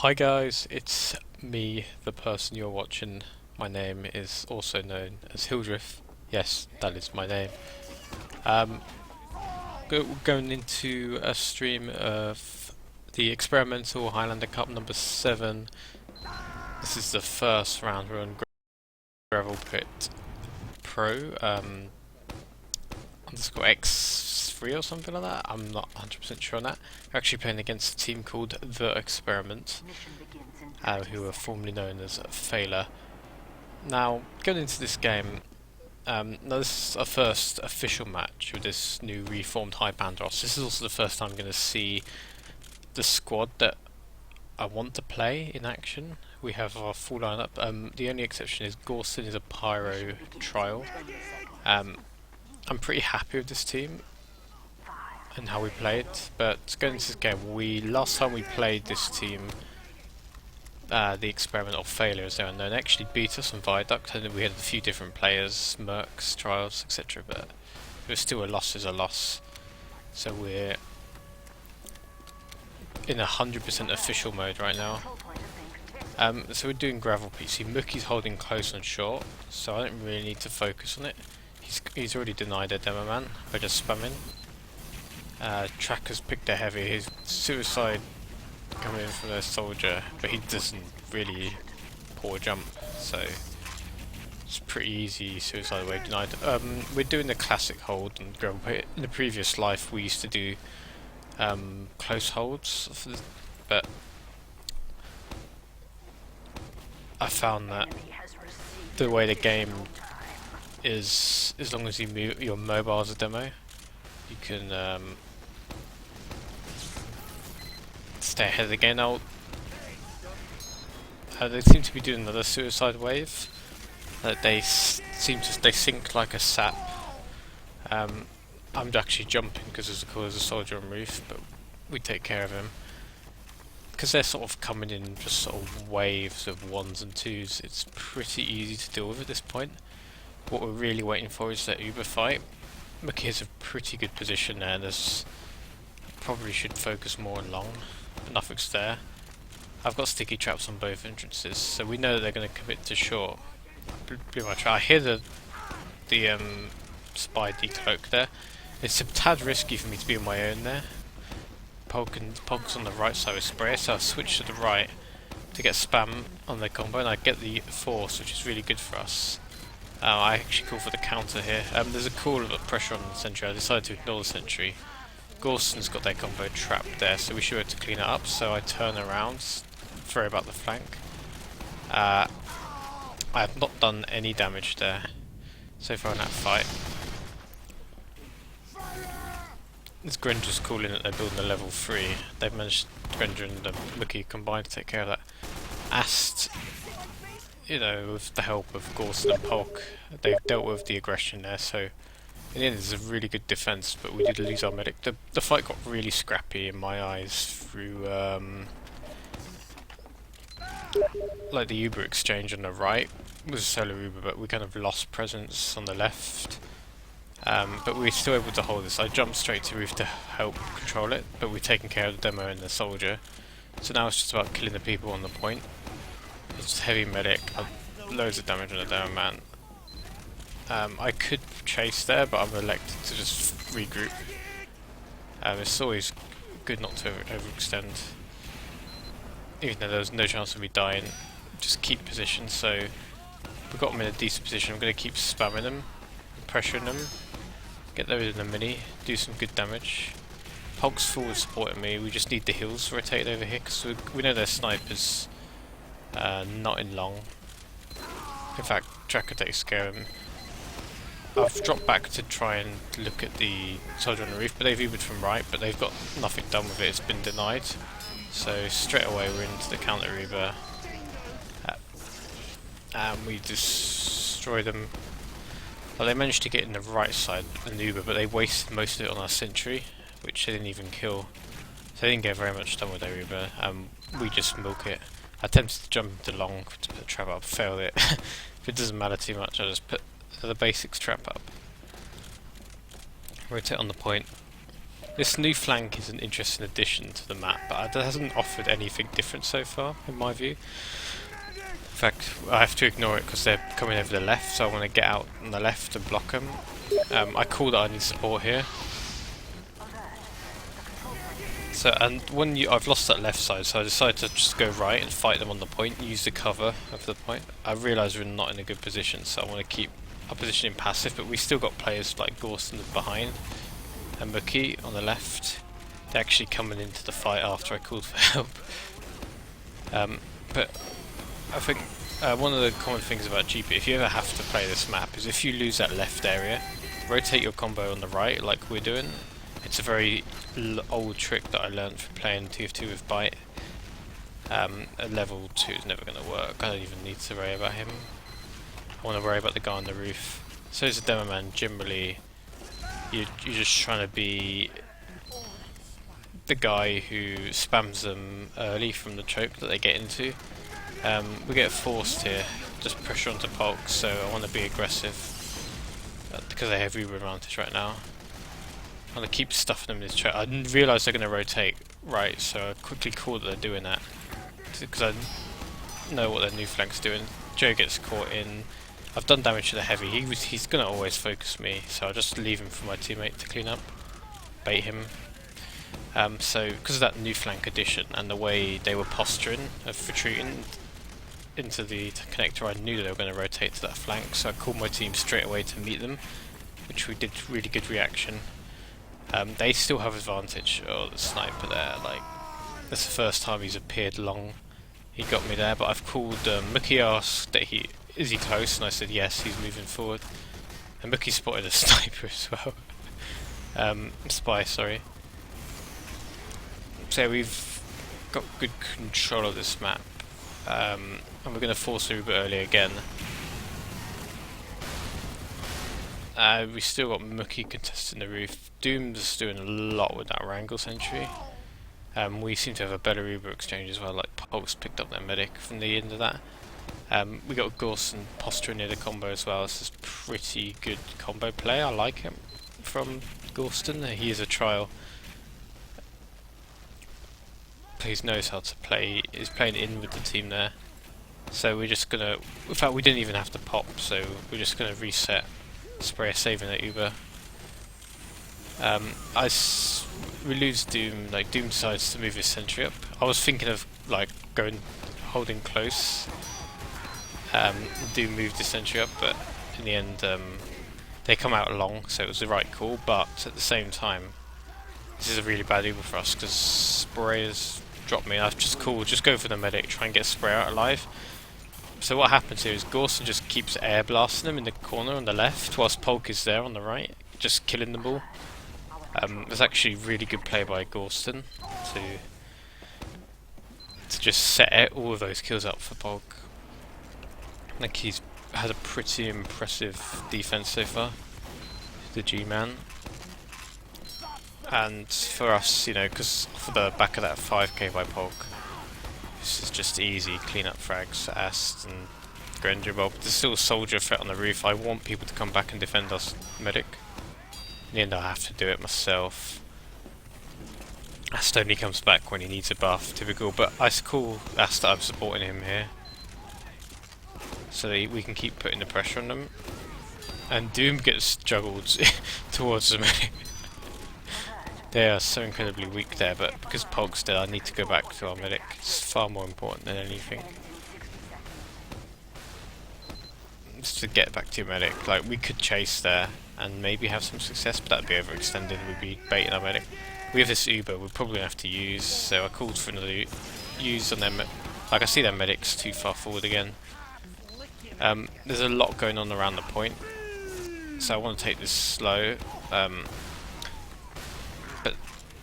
Hi guys, it's me, the person you're watching. My name is also known as Hildreth. Yes, that is my name. Um, going into a stream of the experimental Highlander Cup number 7. This is the first round. We're on Gravel Pit Pro, underscore X3 or something like that. I'm not 100% sure on that. We're actually playing against a team called The Experiment, who are formerly known as Failure. Now, going into this game, now this is our first official match with this new reformed High Pandos. This is also the first time I'm going to see the squad that I want to play in action. We have our full lineup. The only exception is Gorson is a Pyro trial. I'm pretty happy with this team and how we played, but going into this game, last time we played this team, the experimental failures there and then actually beat us on Viaduct, and we had a few different players, Mercs, Trials, etc. But it was still a loss is a loss. So we're in 100% official mode right now. So we're doing Gravel PC. Mookie's holding close and short, so I don't really need to focus on it. He's already denied a demo man by just spamming. Tracker's picked a heavy. His suicide coming in from their soldier, but he doesn't really poor jump, so it's pretty easy suicide wave denied. We're doing the classic hold and Gravel Pit. In the previous life we used to do close holds, but I found that the way the game is, as long as your mobile as a demo, you can stay ahead of the game. Now, they seem to be doing another suicide wave. They sink like a sap. I'm actually jumping because there's a soldier on roof, but we take care of him. Because they're sort of coming in just sort of waves of 1s and 2s, it's pretty easy to deal with at this point. What we're really waiting for is that Uber fight. Mookie has a pretty good position there. Probably should focus more on long, but nothing's there. I've got sticky traps on both entrances, so we know that they're going to commit to short. Pretty much. I hear the spy decloak there. It's a tad risky for me to be on my own there. Pog's on the right side with spray, so I'll switch to the right to get spam on the combo, and I get the force, which is really good for us. I actually call for the counter here. There's a call of pressure on the sentry. I decided to ignore the sentry. Gorson's got their combo trapped there, so we should be able to clean it up. So I turn around, throw about the flank. I have not done any damage there so far in that fight. This Grenger's calling that they're building a level 3. They've managed, Grenger and Mookie combined, to take care of that. Ast, you know, with the help of Gorson and Polk, they've dealt with the aggression there, so in the end it's a really good defense, but we did lose our medic. The fight got really scrappy in my eyes through like the Uber exchange on the right was solo Uber, but we kind of lost presence on the left. But we were still able to hold this. I jumped straight to roof to help control it, but we've taken care of the demo and the soldier. So now it's just about killing the people on the point. It's heavy medic, loads of damage on the demo man. I could chase there, but I'm elected to just regroup. It's always good not to overextend. Even though there's no chance of me dying, just keep position. So we've got them in a decent position. I'm going to keep spamming them, pressuring them, get those in a mini, do some good damage. Pog's forward supporting me. We just need the heals rotated over here because we know their snipers not in long. In fact, Tracker takes care of him. I've dropped back to try and look at the soldier on the roof, but they've Ubered from right, but they've got nothing done with it. It's been denied. So straight away we're into the counter Uber, and we destroy them. Well, they managed to get in the right side of the Uber, but they wasted most of it on our sentry, which they didn't even kill. So they didn't get very much done with their Uber. We just milk it. I attempted to jump into long to put the trap up, failed it. If it doesn't matter too much, I just put the basics trap up. Rotate on the point. This new flank is an interesting addition to the map, but it hasn't offered anything different so far, in my view. In fact, I have to ignore it because they're coming over the left, so I want to get out on the left and block them. I call that I need support here. So, and when I've lost that left side, so I decided to just go right and fight them on the point, use the cover of the point. I realise we're not in a good position, so I want to keep our position in passive, but we still got players like Gorson behind and Mookie on the left. They're actually coming into the fight after I called for help. But I think one of the common things about GP, if you ever have to play this map, is if you lose that left area, rotate your combo on the right like we're doing. It's a very old trick that I learned from playing TF2 with Bite. A level 2 is never going to work. I don't even need to worry about him. I want to worry about the guy on the roof. So as a demo man, generally you're just trying to be the guy who spams them early from the choke that they get into. We get forced here, just pressure onto Polk, so I want to be aggressive because they have Uber advantage right now. I want to keep stuffing them in this choke. I didn't realise they're going to rotate right, so I quickly called that they're doing that because I know what their new flank's doing. Joe gets caught in. I've done damage to the heavy. He's going to always focus me, so I'll just leave him for my teammate to clean up, bait him. So because of that new flank addition and the way they were posturing of retreating into the connector, I knew they were going to rotate to that flank, so I called my team straight away to meet them, which we did really good reaction. They still have advantage. Oh, the sniper there, like, that's the first time he's appeared long. He got me there, but I've called, Mookie asked that is he close, and I said yes, he's moving forward. And Mookie spotted a sniper as well. Spy, sorry. So we've got good control of this map. And we're going to force Uber early again. We still got Mookie contesting the roof. Doom's doing a lot with that Wrangle sentry. We seem to have a better Uber exchange as well, like Pulse picked up their medic from the end of that. We got Gorson posturing near the combo as well. This is pretty good combo play. I like him from Gorston. He is a trial. He knows how to play. He's playing in with the team there. So we're just gonna. In fact, we didn't even have to pop. So we're just gonna reset. Spray a saving at Uber. We lose Doom. Like Doom decides to move his sentry up. I was thinking of like holding close. Doom moved his sentry up, but in the end, they come out long, so it was the right call. But at the same time, this is a really bad Uber for us because Spray has dropped me. I've just called, just go for the medic, try and get Spray out alive. So what happens here is Gorson just keeps air blasting them in the corner on the left, whilst Polk is there on the right, just killing them all. There's actually really good play by Gorson to just set all of those kills up for Polk. I think he's had a pretty impressive defense so far, the G-man. And for us, you know, because for the back of that 5k by Polk, this is just easy clean up frags, Ast and Granger Bob. There's still a soldier threat on the roof. I want people to come back and defend us medic. In the end I have to do it myself. Ast only comes back when he needs a buff, typical, but I call Ast that I'm supporting him here. So that we can keep putting the pressure on them. And Doom gets juggled towards the medic. They are so incredibly weak there, but because Polk's dead I need to go back to our medic. It's far more important than anything. Just to get back to your medic. Like, we could chase there and maybe have some success, but that'd be overextended. We'd be baiting our medic. We have this Uber we're probably going to have to use, so I called for another use on them. Like, I see their medic's too far forward again. There's a lot going on around the point, so I want to take this slow. But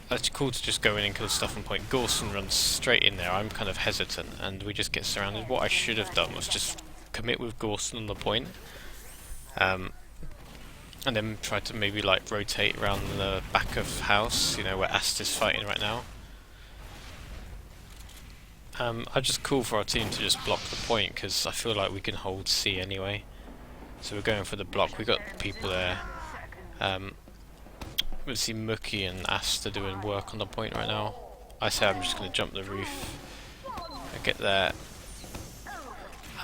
it's cool to just go in and kill stuff on point. Gorson runs straight in there. I'm kind of hesitant, and we just get surrounded. What I should have done was just commit with Gorson on the point, and then try to maybe like rotate around the back of house, you know, where Ast is fighting right now. I just call for our team to just block the point because I feel like we can hold C anyway. So we're going for the block. We got people there. we see Mookie and Asta doing work on the point right now. I say I'm just going to jump the roof. I get there,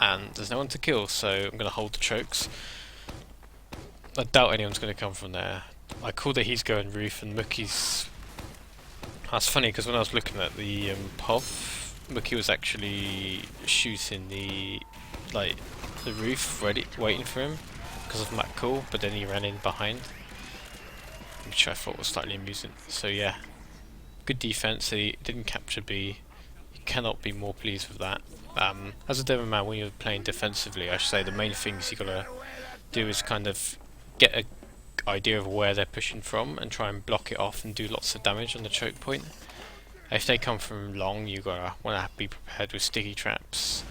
and there's no one to kill, so I'm going to hold the chokes. I doubt anyone's going to come from there. I call that he's going roof, and Mookie's... That's funny, because when I was looking at the POV, Mookie was actually shooting the roof, ready, waiting for him, because of Matt Cool, but then he ran in behind, which I thought was slightly amusing. So yeah, good defense. He didn't capture B. You cannot be more pleased with that. As a demo man, when you're playing defensively, I should say the main things you gotta do is kind of get a idea of where they're pushing from and try and block it off and do lots of damage on the choke point. If they come from long, you gotta wanna be prepared with sticky traps.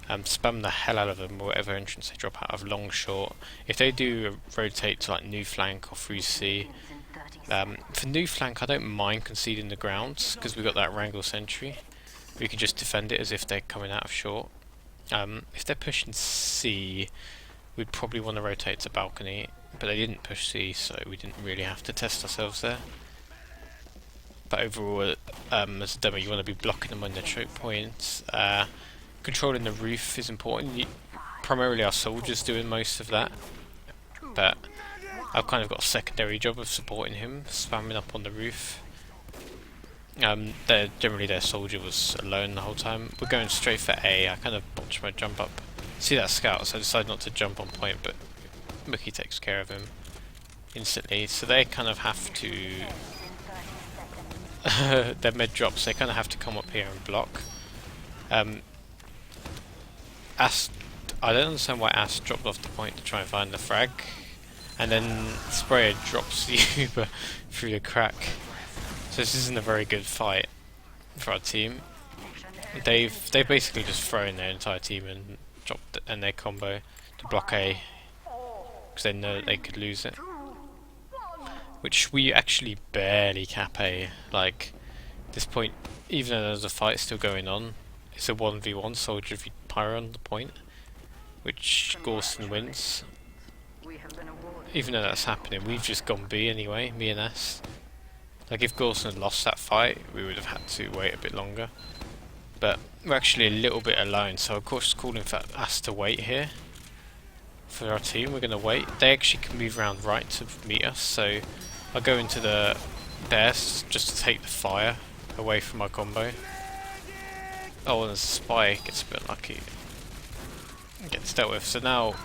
Spam the hell out of them, whatever entrance they drop out of, long, short. If they do rotate to like new flank or through C, for new flank I don't mind conceding the grounds because we've got that Wrangle sentry. We can just defend it as if they're coming out of short. If they're pushing C, we'd probably want to rotate to balcony, but they didn't push C, so we didn't really have to test ourselves there. But overall, as a demo, you want to be blocking them on the choke points. Controlling the roof is important. Primarily our soldiers doing most of that, but I've kind of got a secondary job of supporting him, spamming up on the roof. Generally their soldier was alone the whole time. We're going straight for A. I kind of botched my jump up. See that scout, so I decided not to jump on point, but Mookie takes care of him instantly. So they kind of have to... their mid drops, they kind of have to come up here and block. I don't understand why Ast dropped off the point to try and find the frag, and then Sprayer drops the Uber through the crack. So this isn't a very good fight for our team. They've basically just thrown their entire team and dropped and their combo to block A because they know that they could lose it. Which we actually barely cap A. Like this point, even though there's a fight still going on, it's a 1v1 soldier v pyro on the point, which Gorson wins. Even though that's happening, we've just gone B anyway, me and S. Like if Gorson had lost that fight, we would have had to wait a bit longer. But we're actually a little bit alone, so of course calling for us to wait here. For our team, we're going to wait. They actually can move around right to meet us, so I'll go into the theirs just to take the fire away from my combo. Oh, and the spy gets a bit unlucky. Gets dealt with. So now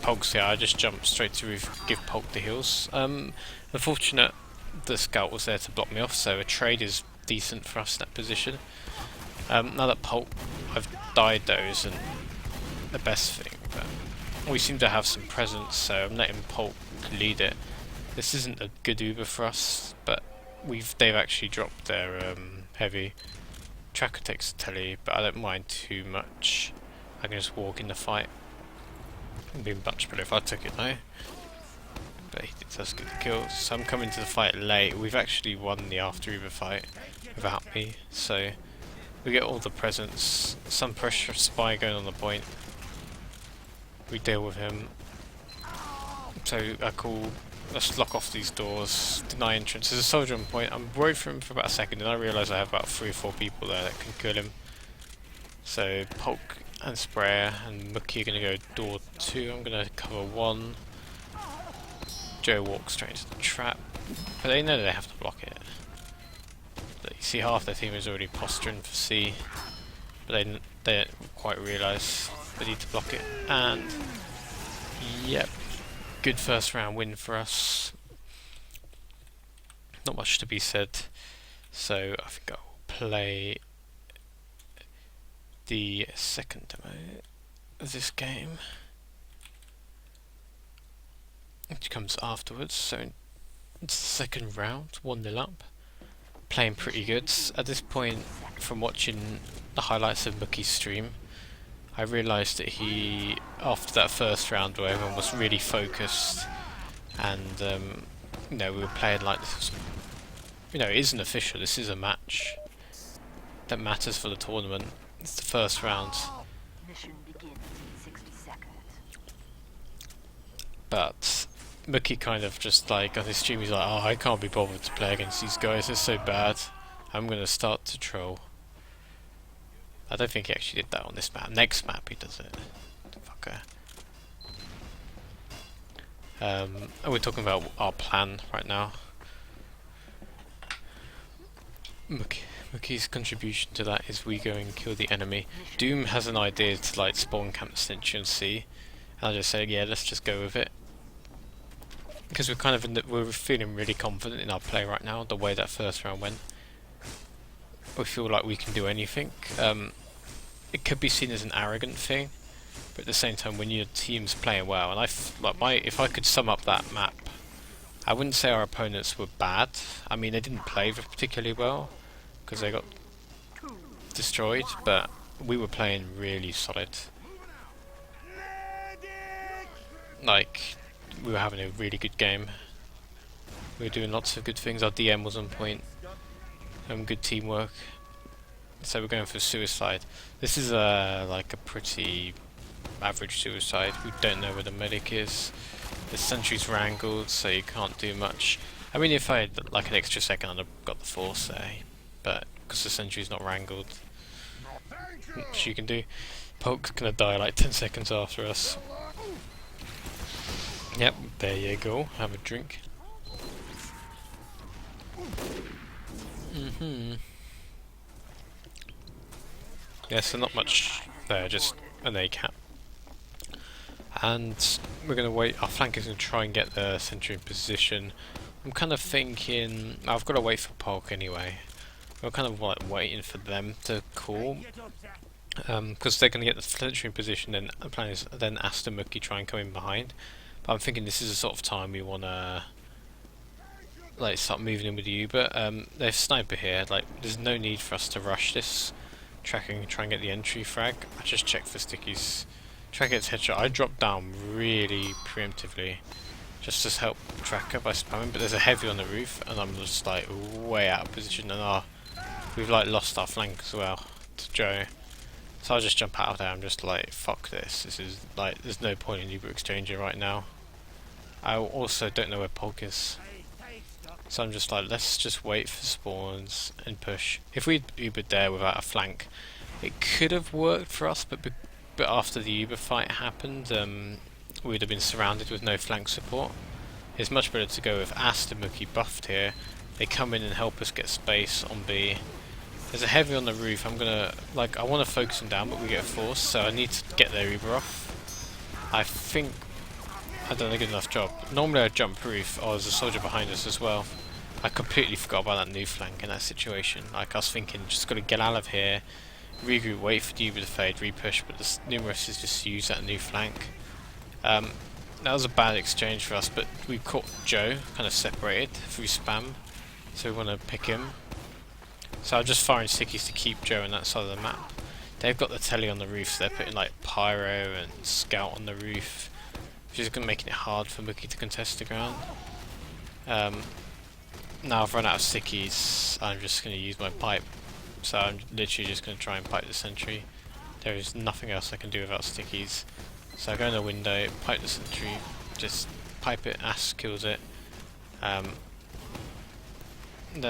Polk's here. I just jump straight to give Polk the heals. Unfortunate the scout was there to block me off, so a trade is decent for us in that position. Now that Polk, I've died those, and the best thing, but we seem to have some presence, so I'm letting Polk lead it. This isn't a good Uber for us, but they've actually dropped their heavy. Tracker takes the telly, but I don't mind too much. I can just walk in the fight. It'd be much better if I took it though. But he does get the kill. So I'm coming to the fight late. We've actually won the after Uber fight without me, so we get all the presents. Some pressure spy going on the point. We deal with him. So I call, let's lock off these doors, deny entrance. There's a soldier on point. I'm worried for him for about a second, and I realise I have about 3 or 4 people there that can kill him. So Polk and Sprayer and Mookie are going to go door 2. I'm going to cover 1. Joe walks straight into the trap, but they know they have to block it. But you see half their team is already posturing for C, but they don't quite realise they need to block it. And yep, good first round win for us. Not much to be said, so I think I'll play the second demo of this game, which comes afterwards. So it's the second round, 1-0 up. Playing pretty good. At this point, from watching the highlights of Mookie's stream, I realised that he, after that first round where everyone was really focused and you know, we were playing like this was, you know, it isn't official, this is a match that matters for the tournament. It's the first round. Mission begins in 60 seconds. But Mookie kind of just like on his stream, he's like, oh, I can't be bothered to play against these guys, they're so bad. I'm gonna start to troll. I don't think he actually did that on this map. Next map he does it. Fucker. And we're talking about our plan right now. Mookie's contribution to that is we go and kill the enemy. Doom has an idea to like spawn camp the sentry and C. And I just say, yeah, let's just go with it. Because we're kind of we're feeling really confident in our play right now, the way that first round went. We feel like we can do anything. It could be seen as an arrogant thing, but at the same time, when your team's playing well, and if I could sum up that map, I wouldn't say our opponents were bad. I mean, they didn't play particularly well because they got destroyed, but we were playing really solid. Like, we were having a really good game. We were doing lots of good things. Our DM was on point. Good teamwork. So we're going for suicide. This is like a pretty average suicide. We don't know where the medic is. The sentry's wrangled, so you can't do much. I mean, if I had like an extra second, I'd have got the force there, but because the sentry's not wrangled, which you can do. Polk's gonna die like 10 seconds after us. Yep, there you go. Have a drink. Yeah, so not much there, just an ACAT. And we're going to wait, our flank is going to try and get the sentry in position. I'm kind of thinking, I've got to wait for Polk anyway. We're kind of like waiting for them to call. Because they're going to get the sentry in position, and the plan is then Asta Mookie try and come in behind. But I'm thinking this is the sort of time we want to like start moving in with the Uber. There's sniper here, like there's no need for us to rush this. Tracking, try and get the entry frag. I just checked for stickies. Track gets headshot. I dropped down really preemptively just to help Tracker by spamming, but there's a heavy on the roof and I'm just like way out of position, and we've like lost our flank as well to Joe. So I'll just jump out of there. I'm just like, fuck this. This is like, there's no point in Uber exchanging right now. I also don't know where Polk is. So I'm just like, let's just wait for spawns and push. If we'd Ubered there without a flank, it could have worked for us, but after the Uber fight happened, we'd have been surrounded with no flank support. It's much better to go with Asta Mookie buffed here. They come in and help us get space on B. There's a heavy on the roof. I'm gonna, like, I want to focus them down, but we get a force, so I need to get their Uber off. I think I've done a good enough job. Normally I'd jump roof. Oh, there's a soldier behind us as well. I completely forgot about that new flank in that situation. Like, I was thinking, just got to get out of here, regroup, wait for the Uber to fade, repush, but the numerous is just use that new flank. That was a bad exchange for us, but we caught Joe, kind of separated through spam, so we want to pick him. So I'm just firing stickies to keep Joe on that side of the map. They've got the telly on the roof, so they're putting like pyro and scout on the roof, which is going to make it hard for Mookie to contest the ground. Now I've run out of stickies, I'm just going to use my pipe. So I'm literally just going to try and pipe the sentry. There is nothing else I can do without stickies. So I go in the window, pipe the sentry, just pipe it, Ass kills it. Then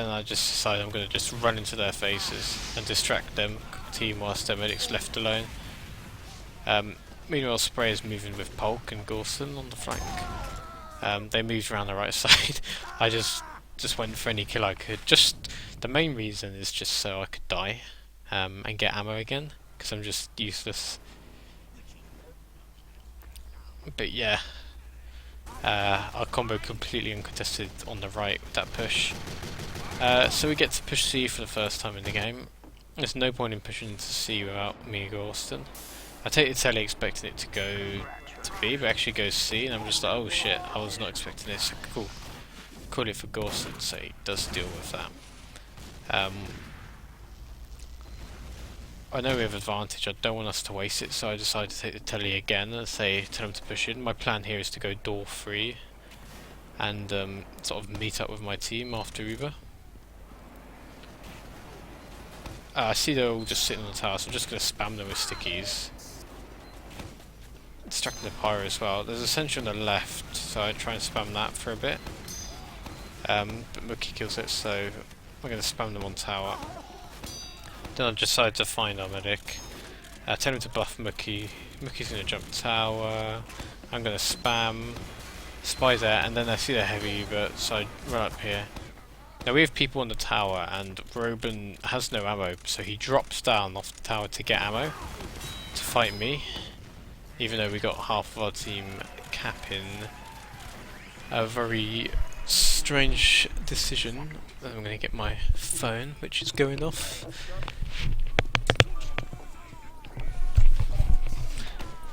I just decide I'm going to just run into their faces and distract them, team whilst their medic's left alone. Meanwhile, Spray is moving with Polk and Gorson on the flank. They moved around the right side. I just went for any kill I could. Just the main reason is just so I could die and get ammo again, because I'm just useless. But yeah, our combo completely uncontested on the right with that push. So we get to push C for the first time in the game. There's no point in pushing into C without me and Gorston. I take the telly expecting it to go to B, but actually goes C, and I'm just like, oh shit, I was not expecting this. Cool. Call it for Gorston, so he does deal with that. I know we have advantage, I don't want us to waste it, so I decided to take the telly again and tell him to push in. My plan here is to go door 3 and sort of meet up with my team after Uber. I see they're all just sitting on the tower, so I'm just going to spam them with stickies. Distracting the pyro as well. There's a sentry on the left, so I try and spam that for a bit. But Mookie kills it, so we're going to spam them on tower. Then I decide to find our medic. Tell him to buff Mookie. Mookie's going to jump tower. I'm going to spam. Spy there, and then I see the heavy Uber, so I run up here. Now we have people on the tower, and Robin has no ammo, so he drops down off the tower to get ammo to fight me, even though we got half of our team capping. A very strange decision. I'm going to get my phone, which is going off.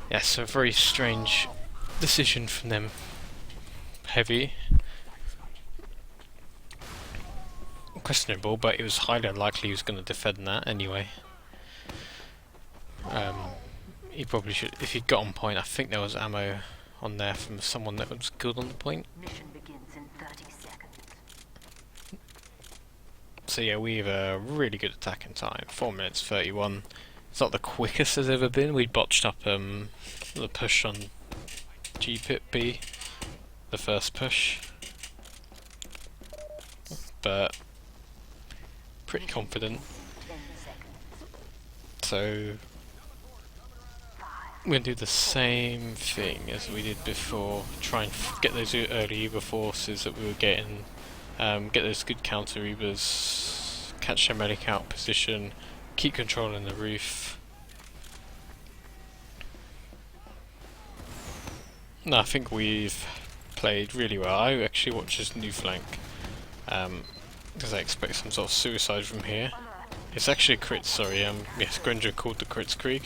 Yeah, so a very strange decision from them. Heavy. Questionable, but it was highly unlikely he was going to defend that anyway. He probably should, if he'd got on point. I think there was ammo on there from someone that was killed on the point. Mission begins in 30 seconds. So yeah, we have a really good attacking time. 4 minutes 31. It's not the quickest there's ever been. We botched up the push on G-Pit B, the first push, but pretty confident. So we're going to do the same thing as we did before, try and get those early Uber forces that we were getting, get those good counter Ubers, catch their medic out position, keep controlling the roof. No, I think we've played really well. I actually watched this new flank because I expect some sort of suicide from here. It's actually a crit, sorry. Yes, Granger called the crits Krieg.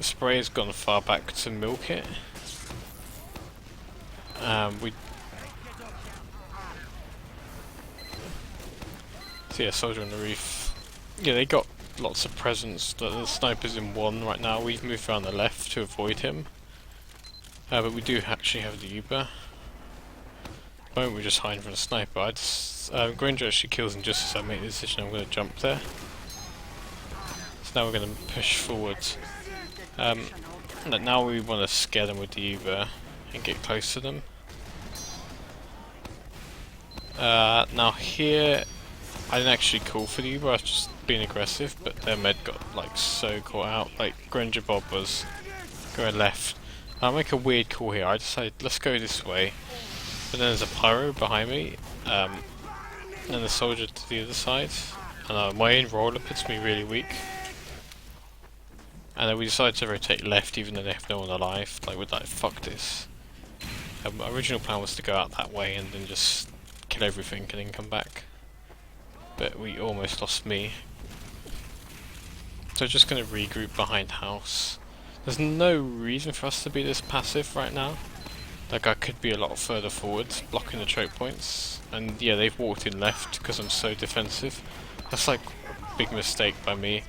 Spray has gone far back to milk it. So yeah, soldier on the roof. Yeah, they got lots of presence. The sniper's in one right now. We've moved around the left to avoid him. But we do actually have the Uber. At the moment we're just hiding from the sniper. Granger actually kills him just as I make the decision I'm going to jump there. So now we're going to push forward. Now we want to scare them with the Uber and get close to them. Now here, I didn't actually call for the Uber, I was just being aggressive, but their med got like so caught out. Like Granger Bob was going left. I'll make a weird call here. I decided let's go this way, but then there's a pyro behind me, and the soldier to the other side, and my own roller puts me really weak. And then we decided to rotate left, even though they have no one alive. Like we're like, fuck this. My original plan was to go out that way and then just kill everything and then come back, but we almost lost me. So just going to regroup behind house. There's no reason for us to be this passive right now. Like I could be a lot further forward, blocking the choke points. And yeah, they've walked in left because I'm so defensive. That's like a big mistake by me.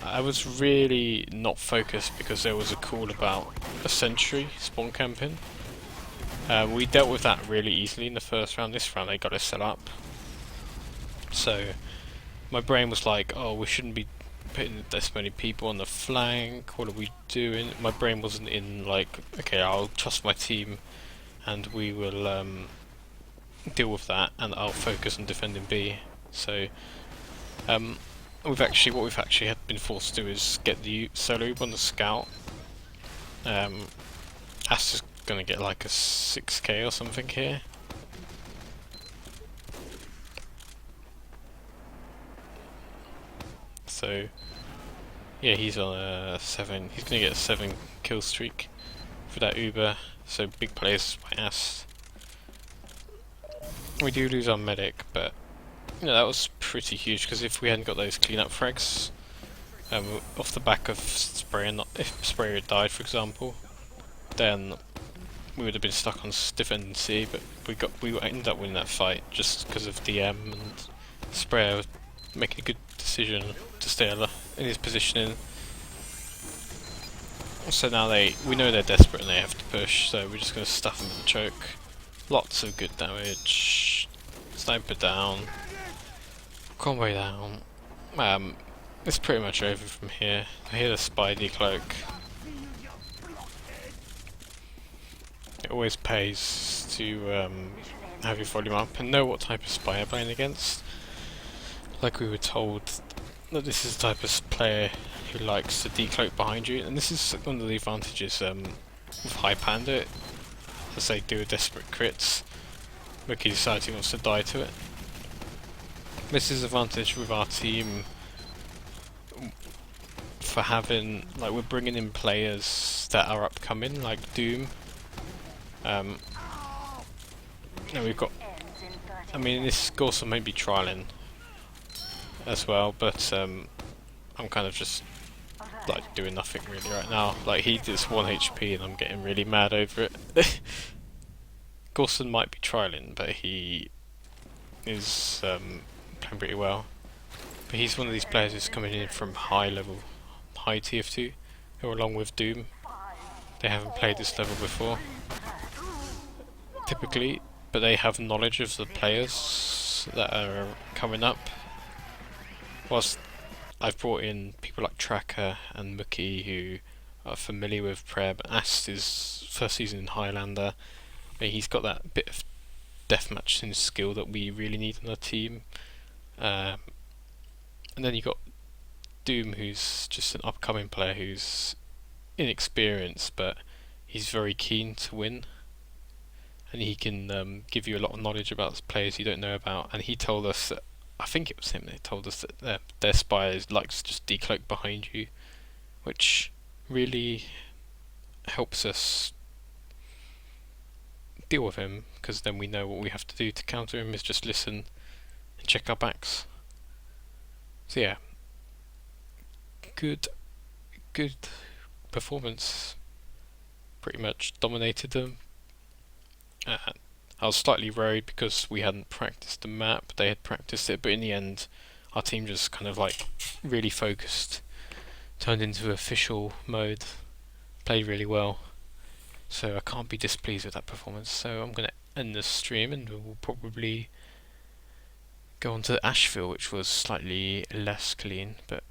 I was really not focused because there was a call about a sentry spawn camping. We dealt with that really easily in the first round. This round they got us set up. So my brain was like, oh, we shouldn't be putting this many people on the flank, what are we doing? My brain wasn't in like, okay, I'll trust my team and we will deal with that and I'll focus on defending B. So what we've actually been forced to do is get the solo on the scout. Asta's gonna get like a 6k or something here. So yeah, he's on a 7. He's gonna get a 7 kill streak for that Uber. So big plays by Ast. We do lose our medic, but you know, that was pretty huge because if we hadn't got those cleanup frags off the back of Spray, and if Spray had died, for example, then we would have been stuck on defending C. But we ended up winning that fight just because of DM and Spray was making a good decision to stay in his positioning. So now we know they're desperate and they have to push, so we're just going to stuff them in the choke. Lots of good damage. Sniper down. Convoy down. It's pretty much over from here. I hear the Spidey cloak. It always pays to have your volume up and know what type of spy you're playing against. Like we were told that this is the type of player who likes to decloak behind you, and this is one of the advantages with High Panda. As they do a desperate crits, Mookie decides he wants to die to it. This is advantage with our team for having, like, we're bringing in players that are upcoming, like Doom. And we've got, I mean, this also may be trialing as well, but I'm kind of just like doing nothing really right now. Like, he does 1 HP and I'm getting really mad over it. Gorson might be trialing, but he is playing pretty well. But he's one of these players who's coming in from high TF2, who along with Doom, they haven't played this level before, typically, but they have knowledge of the players that are coming up. Whilst I've brought in people like Tracker and Mookie who are familiar with Preb. Ast is first season in Highlander. He's got that bit of deathmatch in skill that we really need on our team. And then you got Doom, who's just an upcoming player who's inexperienced, but he's very keen to win. And he can give you a lot of knowledge about players you don't know about. And he told us that, I think it was him that told us that their spy likes to just decloak behind you, which really helps us deal with him, because then we know what we have to do to counter him is just listen and check our backs. So yeah, good performance. Pretty much dominated them. I was slightly worried because we hadn't practiced the map, they had practiced it, but in the end our team just kind of like really focused, turned into official mode, played really well. So I can't be displeased with that performance. So I'm going to end the stream and we'll probably go on to Asheville, which was slightly less clean, but